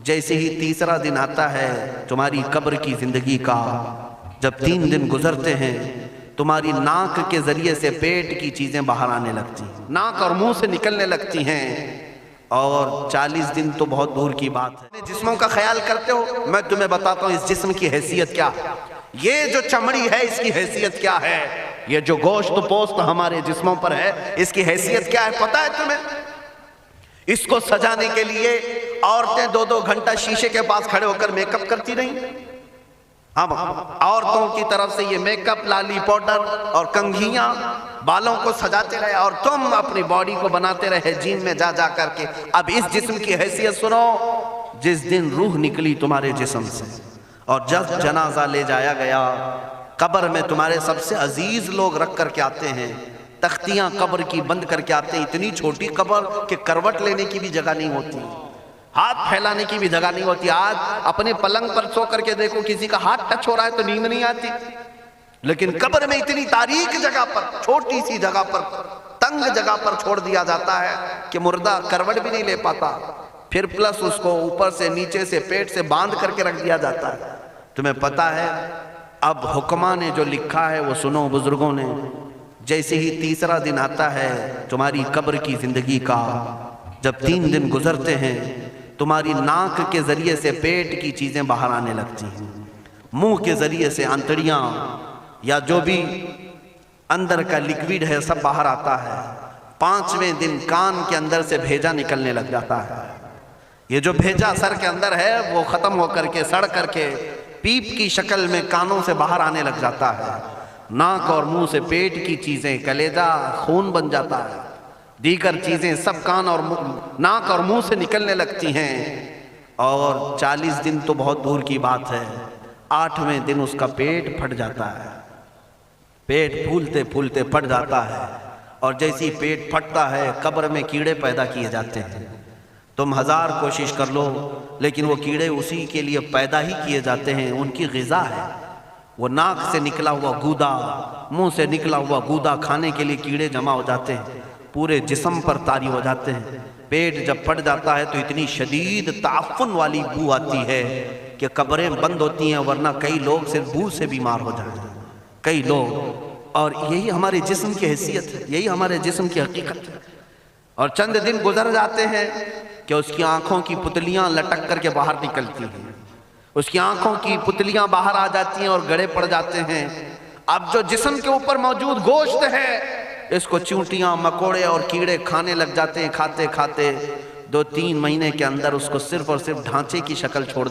جیسے ہی تیسرا دن آتا ہے تمہاری قبر کی زندگی کا، جب 3 دن گزرتے ہیں تمہاری ناک کے ذریعے سے پیٹ کی چیزیں باہر آنے لگتی ہیں، ناک اور منہ سے نکلنے لگتی ہیں، اور 40 دن تو بہت دور کی بات ہے۔ جسموں کا خیال کرتے ہو، میں تمہیں بتاتا ہوں اس جسم کی حیثیت کیا ہے۔ یہ جو چمڑی ہے اس کی حیثیت کیا ہے، یہ جو گوشت پوست ہمارے جسموں پر ہے اس کی حیثیت کیا ہے پتہ ہے تمہیں؟ اس کو سجانے کے لیے عورتیں 2-2 گھنٹہ شیشے کے پاس کھڑے ہو کر میک اپ کرتی رہیں۔ اب عورتوں کی طرف سے یہ میک اپ، لالی پاؤڈر اور کنگھیاں بالوں کو سجاتے رہے، اور تم اپنی باڈی کو بناتے رہے جیم میں جا جا کر کے۔ اب اس جسم کی حیثیت سنو، جس دن روح نکلی تمہارے جسم سے اور جب جنازہ لے جایا گیا، قبر میں تمہارے سب سے عزیز لوگ رکھ کر کے آتے ہیں، تختیاں قبر کی بند کر کے آتے ہیں، اتنی چھوٹی قبر کہ کروٹ لینے کی بھی جگہ نہیں ہوتی، ہاتھ پھیلانے کی بھی جگہ نہیں ہوتی۔ آج اپنے پلنگ پر سو کر کے دیکھو، کسی کا ہاتھ ٹچ ہو رہا ہے تو نیند نہیں آتی، لیکن قبر میں اتنی تاریک جگہ پر، چھوٹی سی جگہ پر، تنگ جگہ پر چھوڑ دیا جاتا ہے کہ مردہ کروٹ بھی نہیں لے پاتا، پھر پلس اس کو اوپر سے نیچے سے پیٹ سے باندھ کر کے رکھ دیا جاتا ہے۔ تمہیں پتہ ہے اب حکماں نے جو لکھا ہے وہ سنو بزرگوں نے، جیسے ہی تیسرا دن آتا ہے تمہاری قبر کی زندگی کا، جب 3 دن گزرتے ہیں تمہاری ناک کے ذریعے سے پیٹ کی چیزیں باہر آنے لگتی ہیں، منہ کے ذریعے سے آنتڑیاں یا جو بھی اندر کا لیکویڈ ہے سب باہر آتا ہے۔ 5ویں دن کان کے اندر سے بھیجا نکلنے لگ جاتا ہے۔ یہ جو بھیجا سر کے اندر ہے وہ ختم ہو کر کے سڑ کر کے پیپ کی شکل میں کانوں سے باہر آنے لگ جاتا ہے۔ ناک اور منہ سے پیٹ کی چیزیں، کلیجہ خون بن جاتا ہے، دیگر چیزیں سب کان اور ناک اور منہ سے نکلنے لگتی ہیں، اور 40 دن تو بہت دور کی بات ہے، 8ویں دن اس کا پیٹ پھٹ جاتا ہے، پیٹ پھولتے پھولتے پھٹ جاتا ہے، اور جیسی پیٹ پھٹتا ہے قبر میں کیڑے پیدا کیے جاتے ہیں۔ تم 1000 کوشش کر لو لیکن وہ کیڑے اسی کے لیے پیدا ہی کیے جاتے ہیں، ان کی غذا ہے۔ وہ ناک سے نکلا ہوا گودا، منہ سے نکلا ہوا گودا کھانے کے لیے کیڑے جمع ہو جاتے ہیں، پورے جسم پر طاری ہو جاتے ہیں۔ پیٹ جب پھٹ جاتا ہے تو اتنی شدید تعفن والی بو آتی ہے کہ قبریں بند ہوتی ہیں، ورنہ کئی لوگ صرف بو سے بیمار ہو جاتے ہیں، کئی لوگ۔ اور یہی ہمارے جسم کی حیثیت ہے، یہی ہمارے جسم کی حقیقت ہے۔ اور چند دن گزر جاتے ہیں کہ اس کی آنکھوں کی پتلیاں لٹک کر کے باہر نکلتی ہیں، اس کی آنکھوں کی پتلیاں باہر آ جاتی ہیں اور گڑے پڑ جاتے ہیں۔ اب جو جسم کے اوپر موجود گوشت ہے اس کو چونٹیاں، مکوڑے اور کیڑے کھانے لگ جاتے ہیں، کھاتے کھاتے 2-3 مہینے کے اندر اس کو صرف اور صرف ڈھانچے کی شکل چھوڑ